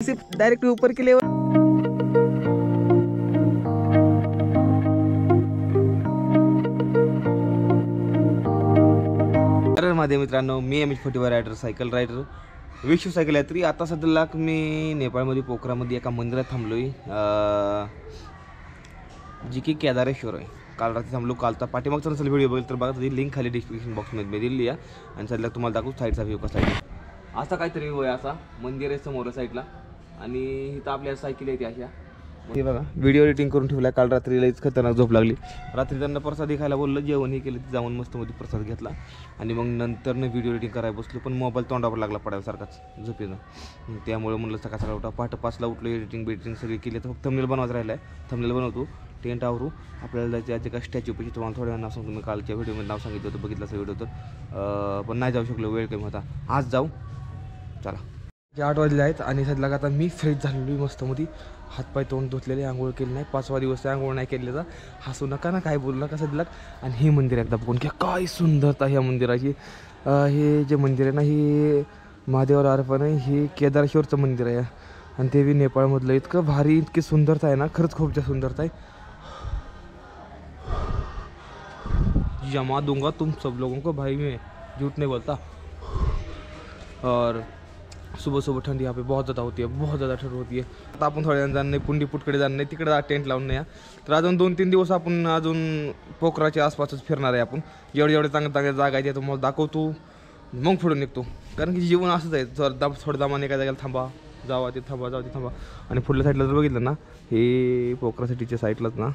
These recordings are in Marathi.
सिर्फ डायरेक्ट ऊपर के लेवल। तर माझे मित्रांनो, मी MH41 रायडर, सायकल रायडर, विश्व सायकल यात्री. आता सध्याला मी नेपाळमध्ये पोखरामध्ये एका मंदिरात थांबलोय, जी की केदारेश्वर आहे. काल रात्री थांबलो. कालचा पाठीमागचा नसेल व्हिडिओ बघेल तर बघा, त्याची लिंक खाली डिस्क्रिप्शन बॉक्समध्ये दिली आहे. आणि सध्या तुम्हाला दाखवू साईडचा व्ह्यू कसा आहे. असा काहीतरी व्ह्यू आहे. असा मंदिर आहे समोर साईडला आणि इथं आपल्या सायकल येते अशा. हे बघा, व्हिडिओ एडिटिंग करून ठेवला. काल रात्री लईच खतरनाक झोप लागली. रात्री त्यांना प्रसाद खायला बोललं, जेवणही केलं, जाऊन मस्तमध्ये प्रसाद घेतला आणि मग नंतरनं व्हिडिओ एडिटिंग करायला बसलो. पण मोबाईल तोंडावर लागला पडायला सारखाच झोपेनं. त्यामुळे म्हणलं सकाळ सकाळ उठा. पहाटे 5ला उठलो, एडिटिंग सगळी केली. तर फक्त थंबनेल बनवायचं राहिलं आहे. थंबनेल बनवतो, टेंट आवरू. आपल्याला जायचं आहे का स्टॅच्यू पैसे. तुम्हाला थोड्या नाव सांगतो. मी कालच्या व्हिडिओमध्ये नाव सांगितलं होतं, बघितलं असं व्हिडिओ तर. पण नाही जाऊ शकलो, वेळ कमी होता. आज जाऊ, चला. 8 वाजले आहेत आणि सध्या आता मी फ्रेश झालेलो मस्तमध्ये. हातपाय तोंड धुतलेले, आंघोळ केली नाही. 5वा दिवस आंघोळ नाही केलेला. हसू नका ना, काय बोलू नका सध्या. आणि हे मंदिर एकदा बघून घ्या, काय सुंदरता ह्या मंदिराची. हे जे मंदिर आहे ना, हे महादेवाला अर्पण आहे. हे केदारेश्वरचं मंदिर आहे आणि ते बी नेपाळमधलं. इतकं भारी, इतकी सुंदरता आहे ना, खरंच खूप जास्त सुंदरता आहे. जमा दूंगा तुम सब लोगों को भाई, मैं झूठ नहीं बोलता. और सुबह सुबह ठंडी यहाँ पे बहुत ज़्यादा होती है, बहुत ज़्यादा ठंड होती है. आता आपण थोड्या जाण नाही, पुंडीपुटकडे जाणं नाही, तिकडे टेंट लावून नाही. तर अजून 2-3 दिवस आपण अजून पोखराच्या आसपासच फिरणार आहे. आपण जेवढे चांगल्या चांगल्या जागा आहेत तुम्हाला दाखवतो, मग पुढे निघतो. कारण की जीवन असंच आहे, थोडं दामाने एका जागेला थांबा, जावा ते थांबा, जावा ते थांबा. आणि पुढल्या साईडला जर बघितलं ना, हे पोखरा सिटीच्या साईडलाच ना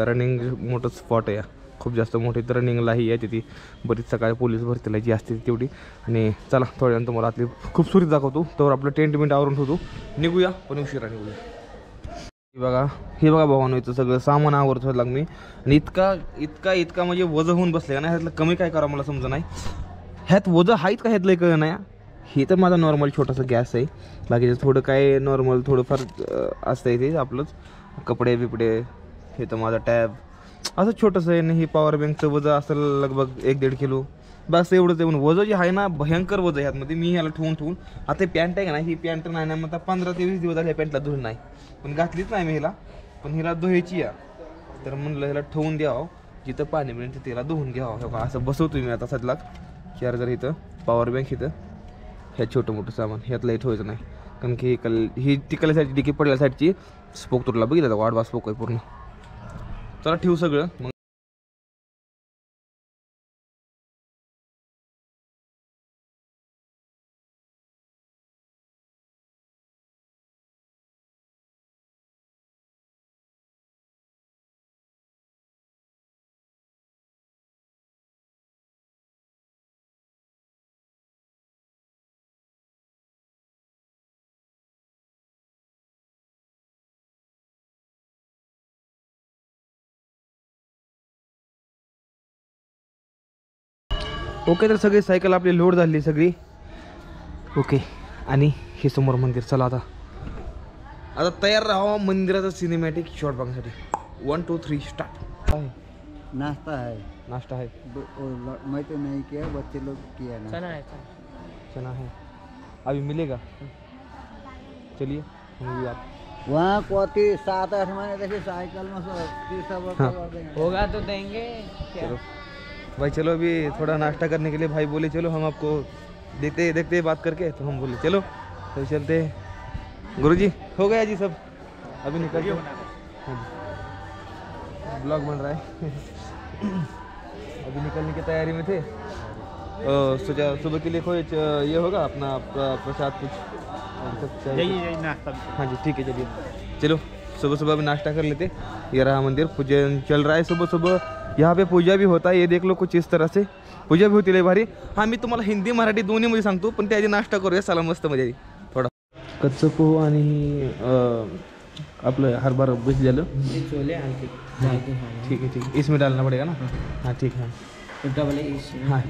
रनिंग मोठं स्पॉट आहे. खूप जास्त मोठी तर रनिंगलाही आहे तिथे. बरीच सकाळी पोलीस भरतीला जी असते तेवढी. आणि चला थोड्यानंतर तुम्हाला आतली खूपसुरीत दाखवतो. तर आपलं टेंट आवरून ठेवतो, निघूया, पण उशिरा निघूया. हे बघा भावानो, इथं सगळं सामान आवरतो लाग मी. आणि इतका म्हणजे वजन होऊन बसले का नाही. ह्यातलं कमी काय करा मला समजा नाही. ह्यात वजन आहेत का ह्यातलं कळलं नाही. हे तर माझा नॉर्मल छोटासा गॅस आहे. बाकीचं थोडं काय नॉर्मल थोडंफार असतं आहे ते आपलंच. कपडे बिपडे, हे तर माझा टॅब असं छोटंसं आहे. आणि हे पॉवर बँकचं वजन असेल लगभग 1-1.5 किलो. बस एवढंच आहे. वजन जे आहे ना, भयंकर वजन आहे ह्यातमध्ये. मी ह्याला ठेवून आता पॅन्ट आहे का नाही, ही पॅन्ट नाही ना, मग आता 15 ते 20 दिवस झाले पॅन्टला धुवून नाही. पण घातलीच नाही मी ह्याला, पण हिला धुवायची आहे. तर म्हणलं ह्याला ठेवून द्यावं, जिथं पाणी मिळेल तिथे त्याला धुवून घ्यावं. हो का, असं बसवतो मी आता सध्याला. चार्जर इथं, पॉवर बँक इथं, ह्या छोटं मोठं सामान ह्यातलंही ठेवायचं नाही. कारण की ही तिकडल्या साईडची डिकी पडल्या साईडची स्पोक तुटला, बघितलं वाढवा स्पोक आहे पूर्ण. चला ठेवू सगळं मग. ओके, तर सगळी सायकल आपली लोड झाली सगळी. ओके, आणि हे समोर मंदिर. चला आता तयार राहावं मंदिराचा सिनेमॅटिक शॉट बघण्यासाठी. 1 2 3 स्टार्ट. नाश्ता है, नाश्ता है, मैं तो नहीं किया, बच्चे लोग किया ना। चना है, अभी मिलेगा. चलिए हम भी आप. वहाँ कोती 7-8 महीने देखिए साइकिल में सब होगा तो देंगे क्या? चलो भाई, चलो अभी थोड़ा नाश्ता करने के लिए भाई बोले चलो हम आपको देखते बात करके. तो हम बोले चलो, तो चलते हैं. गुरुजी हो गया जी सब, अभी निकल ब्लॉग बन रहा है. अभी निकलने की तैयारी में थे. सोचा सुबह के लिए कोई ये होगा अपना प्रसाद कुछ यही नाश्ता. हाँ जी ठीक है, चलिए चलो. सुबह सुबह अभी नाश्ता कर लेते. ये रहा मंदिर, पूजन चल रहा है सुबह सुबह. यहाँ पे पूजा भी होता है, ये देख लो कुछ इस तरह से पूजा भी होती है भारी. हाँ, मी तुम्हाला हिंदी मराठी दोन्हीमध्ये सांगतो, पण त्याची नाश्ता करूया. चला मस्त मजा येईल. थोडा कच्चं पोहो आणि आपलं हरभरा भिजलेलं. छोले आणखी ठीक है, इसमें डालना पड़ेगा ना. हाँ ठीक है, हाँ.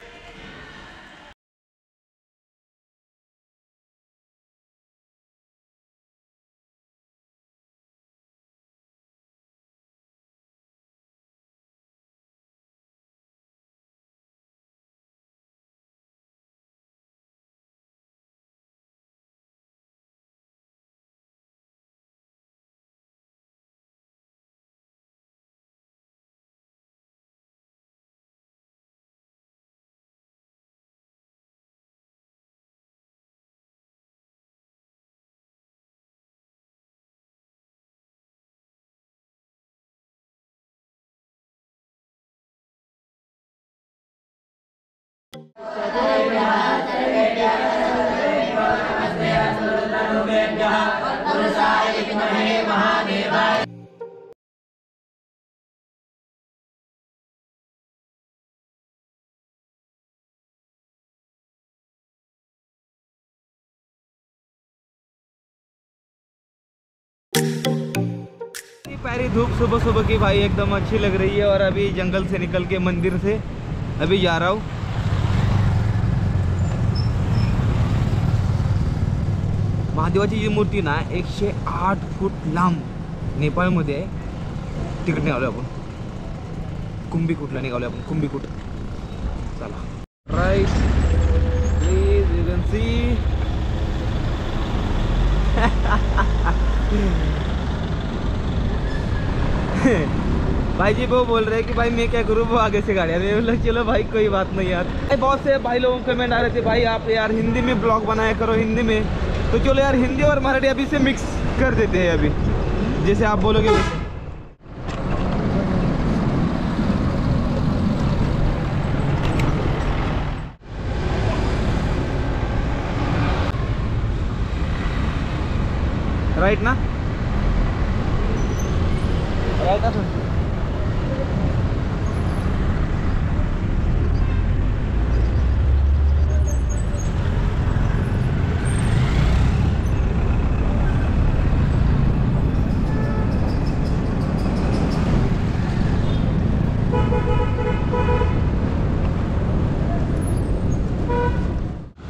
प्यारी धूप सुबह सुबह की भाई एकदम अच्छी लग रही है। और अभी जंगल से निकल के मंदिर से अभी जा रहा हूँ। महादेवाची जी मूर्ती ना 108 फूट लांब नेपाळमध्ये आहे। तिकडे निघालो आपण, कुंभीकुटला निघालो आपण, कुंभीकुट। चला right please you can see. भाई जी वो बोल रहे हैं कि भाई मैं क्या करूँ, वो आगे से गाड़ियाँ। मैं बोला चलो भाई कोई बात नहीं यार। बहुत से भाई लोगों को कमेंट आ रहे थे, भाई आप यार हिंदी में ब्लॉग बनाया करो हिंदी में। तो चलो यार हिंदी और मराठी अभी से मिक्स कर देते हैं, अभी जैसे आप बोलोगे वैसे। राइट ना, राइट ना।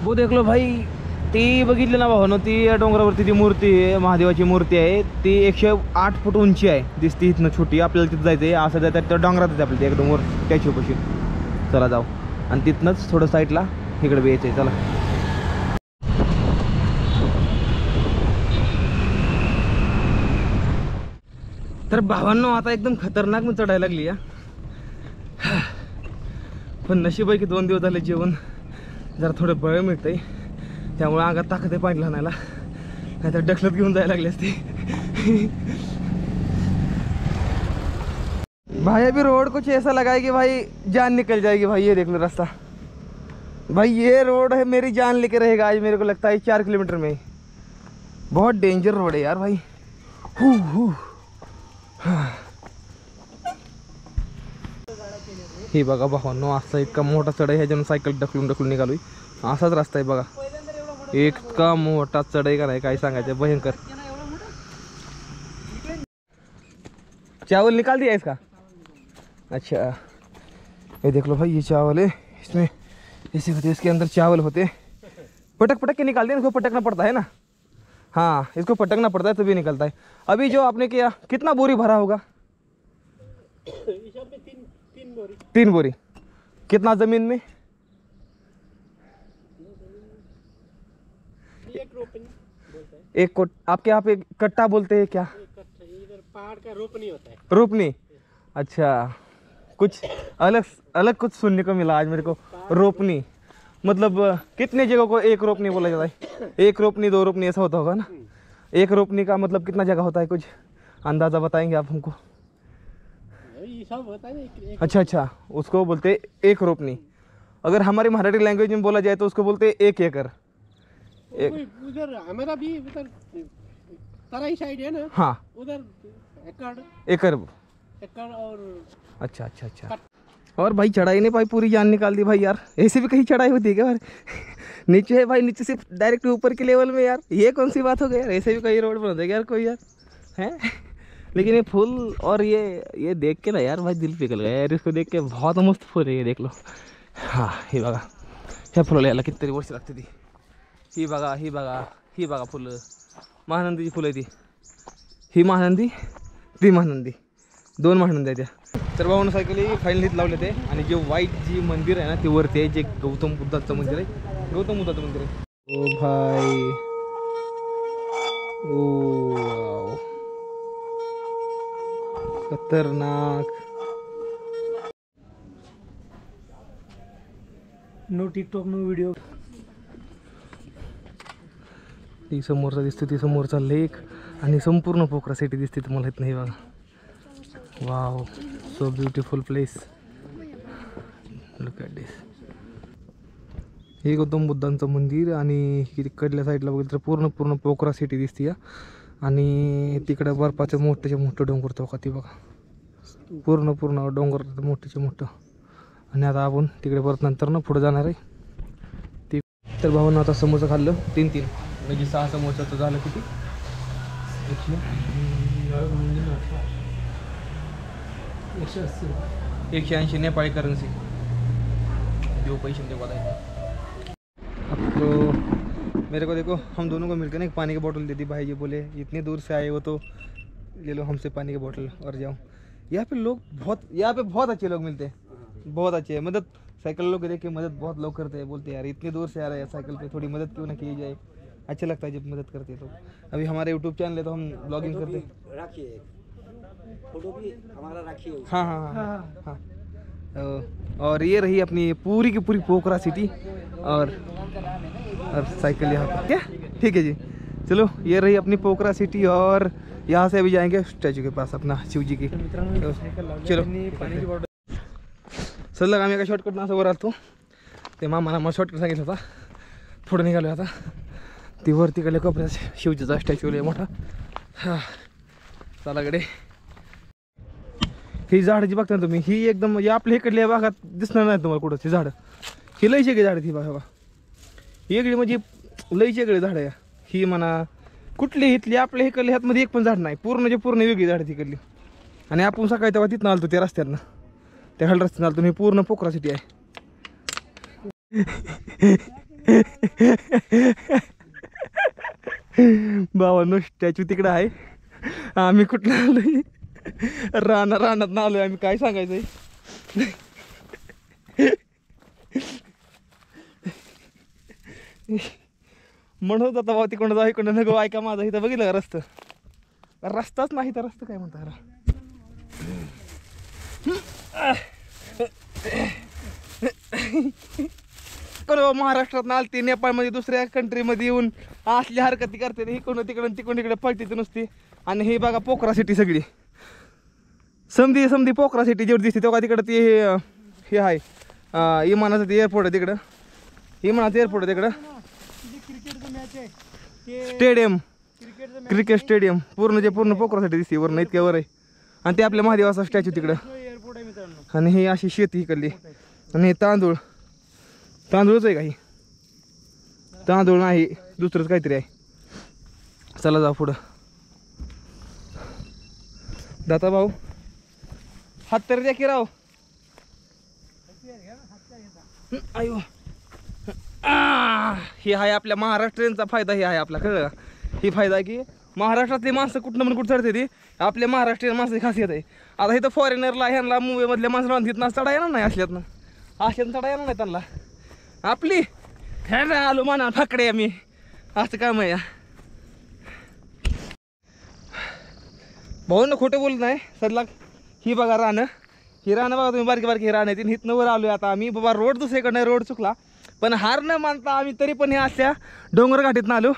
वो देख लो भाई, ती बघितली ना भावानो, ती या डोंगरावरती ती मूर्ती आहे, महादेवाची मूर्ती आहे। ती 108 फूट उंची आहे, दिसती इथनं छोटी। आपल्याला तिथं जायचं आहे, असं जायचं त्या डोंगरात आहे आपल्याला एकदम वर त्याच्यापाशी। चला जाऊ, आणि तिथनंच थोडं साईडला इकडे बी यायचं आहे। चला तर भावांनो आता एकदम खतरनाक मी चढायला लागली या। पण नशीब आहे की 2 दिवस झाले जेवण जरा थोडं बळ मिळतंय, त्यामुळे अंगात ताकद आहे पाणी लहानाला, नाहीतर ढकलत घेऊन जायला लागली असती। भाई अभी रोड कुछ ऐसा लगा है कि भाई जान निकल जाएगी। भाई ये देख लो रास्ता, भाई ये रोड है मेरी जान लेके रहेगा आज, मेरे को लगता है 4 किलोमीटर में। बहुत डेंजर रोड है यार भाई। हे बघा भावांनो, असा इतका मोठा चढाई, ह्याच्यानं सायकल ढकलून निघालोय। असाच रस्ता आहे बघा, इतका मोठा चढाई का नाही काय सांगायचं, भयंकर। चावल निकाल दिया इसका? अच्छा ये देख लो भाई, ये चावल है, इसमें ऐसे होते, इसके अंदर चावल होते, पटक पटक के निकालते हैं। इसको पटकना पड़ता है ना, हाँ इसको पटकना पड़ता है तभी निकलता है। अभी जो आपने किया कितना बोरी भरा होगा? 3 बोरी। कितना जमीन में? 1 कोट। आपके यहाँ पे कट्टा बोलते हैं क्या? इधर पहाड़ का रोपनी होता है। रोपनी, अच्छा कुछ अलग कुछ सुनने को मिला आज मेरे को। रोपनी मतलब कितने जगह को 1 रोपनी बोला जाता है? 1 रोपनी 2 रोपनी ऐसा होता होगा ना। 1 रोपनी का मतलब कितना जगह होता है, कुछ अंदाज़ा बताएंगे आप हमको? सब होता है। अच्छा, उसको बोलते 1 रोपनी। अगर हमारी मराठी लैंग्वेज में बोला जाए तो उसको बोलते 1 एकड़। उधर हमारा भी उधर तराई साइड है ना, हाँ उधर एकड़ और अच्छा। और भाई चढ़ाई ने भाई पूरी जान निकाल दी भाई यार। ऐसे भी कहीं चढ़ाई होती है क्या? नीचे है भाई, नीचे से डायरेक्ट ऊपर के लेवल में यार, ये कौन सी बात हो गई यार? ऐसे भी कहीं रोड बना देगा यार कोई यार, हैं? लेकिन ये फूल और ये देख के ना यार भाई दिल पिघल गया यार। इसको देख के बहुत मस्त फूल है, ये देख लो। हाँ हे बघा, ह्या फुलं याला कितीतरी वर्ष लागते ती। ही बघा फुलं, महानंदीची फुलं आहे ती। ही महानंदी, ती महानंदी, 2 महानंदी आहेत त्या। तर भाऊन सायकली फायनलीत लावले ते। आणि जे व्हाईट जी मंदिर आहे ना ते वरती आहे, जे गौतम बुद्धाचं मंदिर आहे, गौतम बुद्धाचं मंदिर आहे। ओ भाई, ओ वाव, खतरनाक। No TikTok no video. ती समोरचा दिसतो, ती समोरचा लेक आणि संपूर्ण पोखरा सिटी दिसते तुम्हाला इथं। नाही बघा, wow so beautiful place, look at this. हे गौतम बुद्धांचं मंदिर आणि तिकडल्या साईडला बघितलं तर पूर्ण पोखरा सिटी दिसते या। आणि तिकडं बर्फाचं मोठं डोंगर तो का ती बघा, पूर्ण डोंगर मोठं। आणि आता आपण तिकडे परत नंतर ना पुढे जाणार आहे ती। तर भावांना आता समोसा खाल्लं 3 म्हणजे 6 समोसा तर झालं किती? 180 नेपाली करेंसी दो पैसे मुझे बताए। आपको मेरे को देखो, हम दोनों को मिलकर ना एक पानी की बोतल दे दी भाई। ये बोले इतनी दूर से आए हो तो ले लो हमसे पानी की बोतल और जाओ। यहाँ पे लोग यहाँ पे बहुत अच्छे लोग मिलते हैं, बहुत अच्छे हैं। मदद साइकिल लोग देख के मदद बहुत लोग करते हैं, बोलते हैं यार इतनी दूर से आ रहे हैं साइकिल पे, थोड़ी मदद क्यों ना की जाए। अच्छा लगता है जब मदद करते हैं तो। अभी हमारे यूट्यूब चैनल है तो हम ब्लॉगिंग करते हैं। रखिए फोटो भी हमारा रखिए। हाँ हाँ हाँ हाँ। और ये रही अपनी पूरी की पूरी पोखरा सिटी और साइकिल यहाँ पे। क्या ठीक है जी, चलो ये रही अपनी पोखरा सिटी और यहाँ से अभी जाएंगे स्टैचू के पास अपना शिव जी की। चलो पाणी की बॉटल सलग आम्ही एका शॉर्टकट ना वर आलतो, ते मामाला मला शॉर्टकट सांगितलं होता। पुढे निघालो आता, ती वरती कडे कोपऱ्यात शिवजीचा स्टॅच्यू लय मोठा। हा चला कडे ही झाड जी बघता ना तुम्ही, ही एकदम म्हणजे आपल्या इकडल्या भागात दिसणार नाही तुम्हाला कुठं ती झाडं। ही लई शेगडी झाड ती बघा, वेगळी म्हणजे लई शेगडी झाड आहे ही म्हणा। कुठली इथली आपल्या इकडल्या ह्यातमध्ये एक पण झाड नाही, पूर्ण जे पूर्ण वेगळी झाड तिकडली। आणि आपण सकाळी तेव्हा तिथनं आलतो त्या रस्त्यानं, त्या हल रस्त्यानं आलतो मी। पूर्ण पोखरा सिटी आहे। बाबांनो स्टॅच्यू तिकडं आहे, आम्ही कुठं आलोय रानात ना आलोय आम्ही, काय सांगायचंय। म्हणत होता बाबा तिकडं जाऊ इकडं नको, ऐका माझा इथं बघितलं का रस्ता, रस्ताच नाही तर रस्ता काय म्हणता। कोण महाराष्ट्रात आलते नेपाळमध्ये दुसऱ्या कंट्रीमध्ये येऊन असली हरकती करते, ही कोण तिकडून तिकडे पळते नुसती। आणि हे बघा पोखरा सिटी सगळी समधी पोखरा सिटी जेवढी दिसते तेव्हा तिकडं ते हे आहे विमानाचं ते एअरपोर्ट आहे तिकडं, विमानाचं एअरपोर्ट आहे तिकडं। स्टेडियम क्रिकेट स्टेडियम पूर्ण जे पूर्ण पोखरासाठी दिसते वरनं इतक्या वर आहे। आणि ते आपल्या महादेवाचा स्टॅच्यू तिकडं। आणि ही अशी शेती इकडली, आणि हे तांदूळच आहे काही, तांदूळ नाही दुसरंच काहीतरी आहे। चला जाऊ पुढं। दाता भाऊ हात तरी द्या की राव। अयो हे आहे आपल्या महाराष्ट्रीयांचा फायदा, हे आहे आपला कळलं का। ही फायदा की महाराष्ट्रातली माणसं कुठं पण कुठं चढते ती आपल्या महाराष्ट्रीयन माणसाची खासियत आहे। आता इथं फॉरेनरला ह्यांना मुंबईमधल्या माणसाला तिथनं चढा येणार नाही, असल्यातनं चढा येणार नाही त्यांना। आपली ह्याला आलो म्हणा फाकडे आम्ही, असं काम आहे। भाऊन खोटं बोलत नाही सदला। ही बघा रानं, ही रानं बघा तुम्ही, बारकी बारकी रानं आहेत। हिथनं वर आलोय आता आम्ही बाबा, रोड दुसरीकडनं रोड चुकला पण हार न मानता आम्ही तरी पण हे अशा डोंगर घाटीतनं आलो।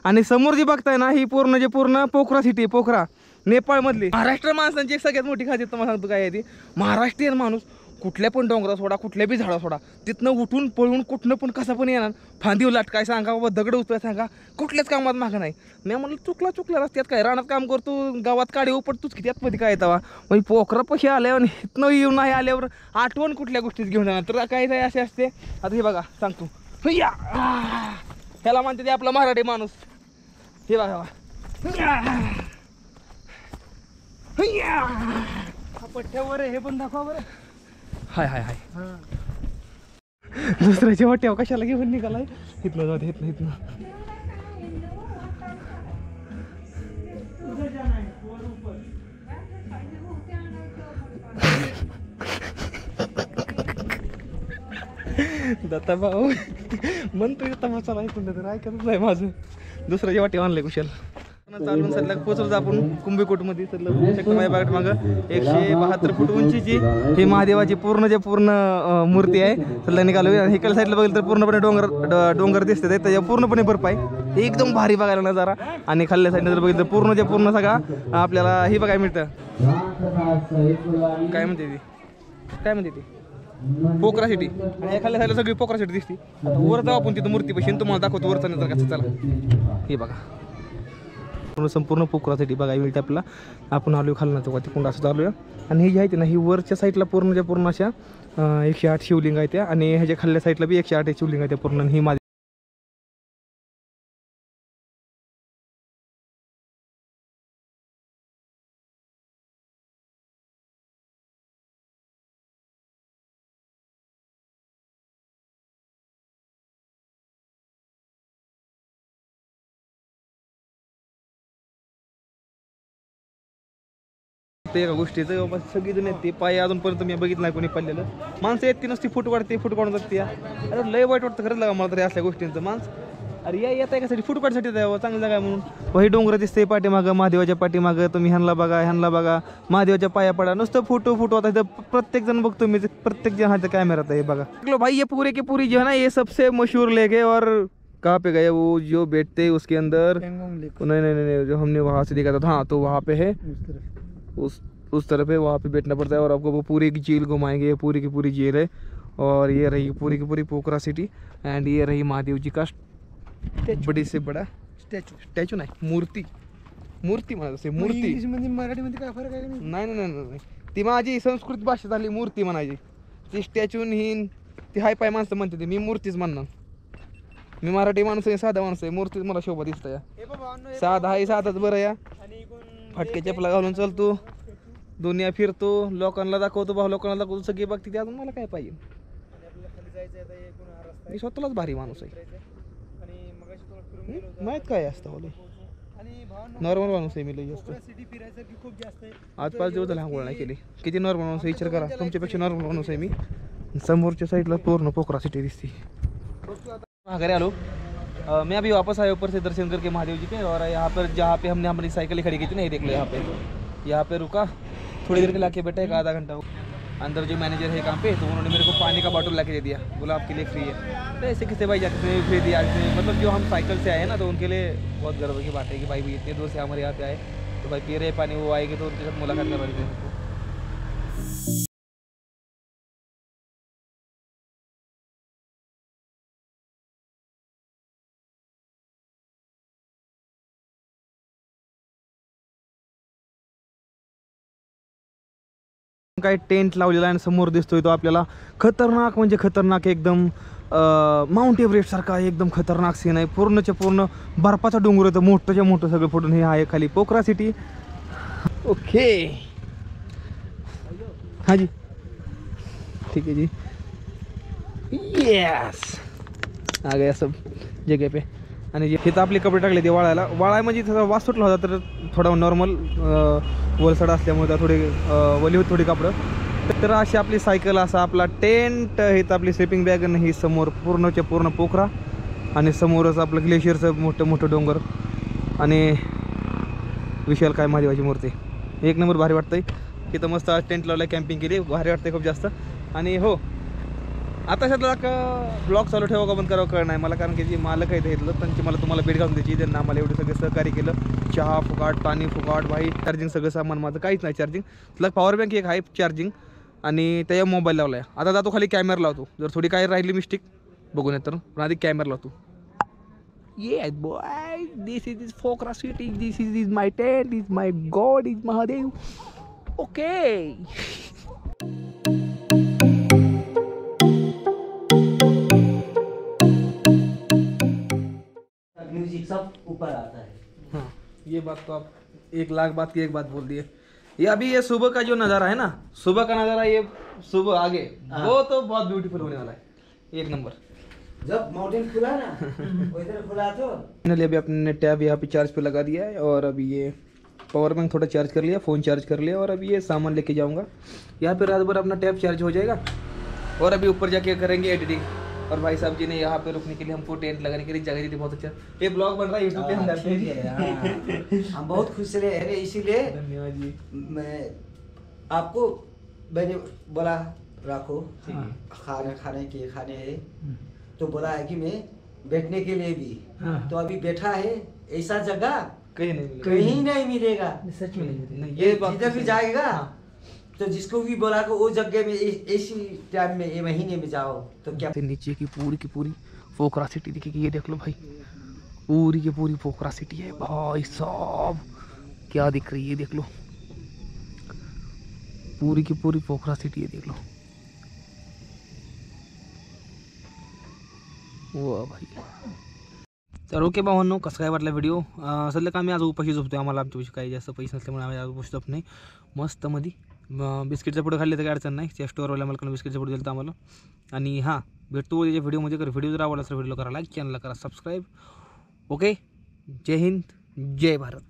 आणि समोर जी बघताय ना ही पूर्ण जे पूर्ण पोखरा सिटी, पोखरा नेपाळमधली। महाराष्ट्र माणसांची एक सगळ्यात मोठी खासियत तुम्हाला सांगतो काय आहे ती, महाराष्ट्रीयन माणूस कुठल्या पण डोंगरा सोडा, कुठल्या बी झाडा सोडा, तिथनं उठून पळून कुठनं पण कसं पण येणार, फांदी लाटकाय सांगा बाबा, दगड उचलाय सांगा, कुठल्याच कामात मागं नाही। मी म्हणलं चुकला रस्त्यात काय, रानात काम करतो, गावात काढी उपटतोच की, त्यात मध्ये काय येतावा म्हणजे पोखरा पशी आल्यावर इथनं येऊन नाही आल्यावर आठवण कुठल्या गोष्टीत घेऊन जाणार तर काही काही असे असते। आता हे बघा सांगतो, ह्याला म्हणते ते आपला मराठी माणूस। हे बघा पट्ट्यावर हे पण दाखवा बरं। हाय हाय हाय दुसऱ्याच्या वाट्यावर कशाला घेऊन निघालाय, इथनं जाऊ दे, इथनं दत्ता भाऊ म्हणतोय तमाशा नाही कोणतं तर ऐकतच नाही माझं, दुसऱ्याच्या वाटी आणलंय कुशाल। चालून सध्या पोचलो आपण कुंभीकोटमध्ये। माझ्या बागेत मागं 172 फूट उंचीची ही महादेवाची पूर्ण मूर्ती आहे। सध्या निघालो आणि इकडल्या साईडला बघितलं तर पूर्णपणे डोंगर दिसते, त्याच्या पूर्णपणे बर्फ आहे, एकदम भारी बघायला नजारा। आणि खाल्ल्या साईडला जर बघितलं पूर्ण सगळा आपल्याला ही बघायला मिळतं, काय म्हणते ती पोखरा सिटी। आणि खाल्ल्या साईडला सगळी पोखरा सिटी दिसते। आता वर जाऊ आपण तिथं मूर्ती पाशी, तुम्हाला दाखवतो वरचा नंतर कसं। चला हे बघा संपूर्ण पोखरा सिटी बघायला मिळते आपल्याला। आपण आलो खालना चौकात तिकडून असं आलोय। आणि ही जी आहे ना ही वरच्या साईडला पूर्ण अशा 108 शिवलिंग आहेत त्या, आणि ह्याच्या खाल्ल्या साईडला बी 108 शिवलिंग आहेत पूर्ण। ही फक्त एका गोष्टीचं बाबा सगळी जण येते पाय अजूनपर्यंत मी बघितलं नाही कोणी पडलेलं. माणसं येते नसती फुट काढते फुट काढून जाते. अरे लय वाईट वाटतं खरंच लागा मला तरी असल्या गोष्टींचं. अरे येत आहे कशासाठी फुट काढसाठी द्यावं चांगली जागा आहे म्हणून. ही डोंगर दिसते पाठीमागं महादेवाच्या पाठीमागं. तुम्ही ह्यांना बघा महादेवाच्या पाया पडा नुसतं फोटो होता इथं. प्रत्येक जण बघतो मी प्रत्येक जण हाथ कॅमेरात आहे बघा. भाई ये पूरे की पूरी जो है ना ये सबसे मशहूर लेक है. और कहाँ पे गए वो जो बैठते उसके अंदर नहीं जो हमने वहाँ से देखा था. हाँ तो वहाँ पे है उस तरफ है वहाँ पे बैठना पड़ता है. और आपको वो पूरी की झील घुमाएंगे. पूरी की पूरी झील है. और ये रही पूरी की पूरी पोखरा सिटी. एंड ये रही महादेव जी का बड़ी से बड़ा स्टॅच्यू नाही मूर्ती म्हणत असे. मूर्ती मराठीमध्ये काय फरक आहे का नाही? नाही ती माझी संस्कृत भाषेत आली मूर्ती म्हणायची. ती स्टॅच्यू ही ती हाय पाय माणसं म्हणते ती. मी मूर्तीच म्हणणार. मी मराठी माणूस आहे साधा माणूस आहे. मूर्तीच मला शोभा दिसतं या. साधा आहे साधाच बरं या. फटके चपला घालून चालतो दुनिया फिरतो लोकांना दाखवतो भाऊ लोकांना दाखवतो सगळी बघते ते. अजून मला काय पाहिजे. मी स्वतःलाच भारी माणूस आहे. माहीत काय असतं बोले नॉर्मल माणूस आहे मी लई जास्त. आज 5 दिवस झाले आंघोळ नाही केली. किती नॉर्मल माणूस आहे विचार करा. तुमच्यापेक्षा नॉर्मल माणूस आहे मी. समोरच्या साईडला पूर्ण पोखरा सिटी दिसती. घर आलो मैं अभी वापस आया ऊपर से दर्शन करके महादेव जी के. और यहाँ पर जहाँ पे हमने हमारी साइकिल खड़ी की थी नहीं देख लो यहाँ पे रुका थोड़ी देर के लाके बैठा एक आधा घंटा. अंदर जो मैनेजर है काम पे तो उन्होंने मेरे को पानी का बॉटल ला के दे दिया. बोला आपके लिए फ्री है. तो ऐसे किसी भाई जाके फ्री दिया. मतलब जो हम साइकिल से आए ना तो उनके लिए बहुत गर्व की बात है कि भाई भी इतने दूर से हमारे यहाँ पे आए तो भाई पी रहे पानी वो आएगी तो उनके साथ मुलाकात करवा दी. काय टेंट लावलेला आहे समोर दिसतोय तो आपल्याला खतरनाक म्हणजे खतरनाक एकदम माउंट एव्हरेस्ट सारखा एकदम खतरनाक सीन आहे. पूर्णच्या पूर्ण बर्फाचा डोंगर होतं मोठंच्या मोठं सगळं फुटून. हे आहे खाली पोखरा सिटी. ओके हाँ जी ठीक है जी. यस आ गया सब जगह पे. आणि जे इथं आपले कपडे टाकले ते वाळायला. वाळाय म्हणजे थोडा वास सुटला होता तर थोडा नॉर्मल वलसड असल्यामुळे थोडी वली होती थोडी कापडं. तर अशी आपली सायकल असा आपला टेंट इथं आपली स्लिपिंग बॅग आणि ही समोर पूर्णच्या पूर्ण पोखरा आणि समोरच आपलं ग्लेशियरचं मोठं मोठं डोंगर आणि विशाल काय महादेवाची मूर्ती. एक नंबर भारी वाटतंय. इथं मस्त टेंट लावला कॅम्पिंग केली भारी वाटतंय खूप जास्त. आणि हो आता सध्या का ब्लॉग चालू ठेवा का बंद करावं कळ नाही मला. कारण की जे मालक आहे घेतलं त्यांची मला तुम्हाला भेट घालून द्यायची. त्यांना आम्हाला एवढं सगळं सहकार्य केलं. चहा फुकाट पाणी फुकाट भाई चार्जिंग सगळं सामान माझं काहीच नाही चार्जिंग. तुला पॉवर बँक एक आहे चार्जिंग आणि त्याच्या मोबाईल लावला आहे. आता जातो खाली कॅमेरा लावतो. जर थोडी काय राहिली मिस्टेक बघून येतं पण आधी कॅमेरा लावतो. ये boy this is Pokhara city. This is my tent. Is my god is Mahadev. Okay music सब ऊपर आता है. हाँ ये बात तो आप 1 लाख बात की एक बात बोल दिए. ये अभी ये सुबह का जो नज़ारा है ना सुबह का नज़ारा ये सुबह आगे वो तो बहुत ब्यूटीफुल होने वाला है एक नंबर. जब माउंटेन खुला ना उधर खुला तो फाइनली अभी अपने टैब यहाँ पे चार्ज पे लगा दिया है. और अभी ये पावर बैंक थोड़ा चार्ज कर लिया फ़ोन चार्ज कर लिया. और अभी ये सामान लेके जाऊँगा यहाँ पे रात भर अपना टैब चार्ज हो जाएगा. और अभी ऊपर जाके करेंगे एडिटिंग. और भाई साहब जी ने यहाँ पे रुकने के लिए हमको टेंट लगाने के लिए जगह दी थी बहुत अच्छा. ये ब्लॉग बन रहा है यूट्यूब पे हम डालते हैं. हम बहुत खुश रहे इसीलिए धन्यवाद जी. मैं आपको मैंने बोला रखो खाने है तो बोला है कि मैं बैठने के लिए भी. तो अभी बैठा है ऐसा जगह कहीं नहीं मिलेगा. सच में नहीं. ये जिधर भी जाएगा तो जिसको भी बोला कि वो जगह में इसी टाइम में ये महीने में जाओ तो क्या. नीचे की पूरी पोखरा सिटी दिखेगी. ये देख लो भाई पूरी की पूरी पोखरा सिटी है भाई साहब. क्या दिख रही है देख लो. पूरी की पूरी पोखरा सिटी है देख लो. वाह भाई. तर ओके भावांनो कसं काय वाटला व्हिडिओ. सध्या का आम्ही आज उपाशी झोपतोय. आम्हाला आमच्या काही जास्त पैसे नसल्यामुळे आम्ही आज उपाशी झोप नाही. मस्त मध्ये बिस्किटचा पुढे खाल्ले तर काही अडचण नाही. त्या स्टोअरवाल्या मला बिस्किटचा पुढे दिलं तर आम्हाला. आणि हां भेटतो त्याच्या व्हिडिओमध्ये. व्हिडिओ जर आवडला तर व्हिडिओ करा लाईक चॅनलला करा सबस्क्राईब. ओके जय हिंद जय भारत.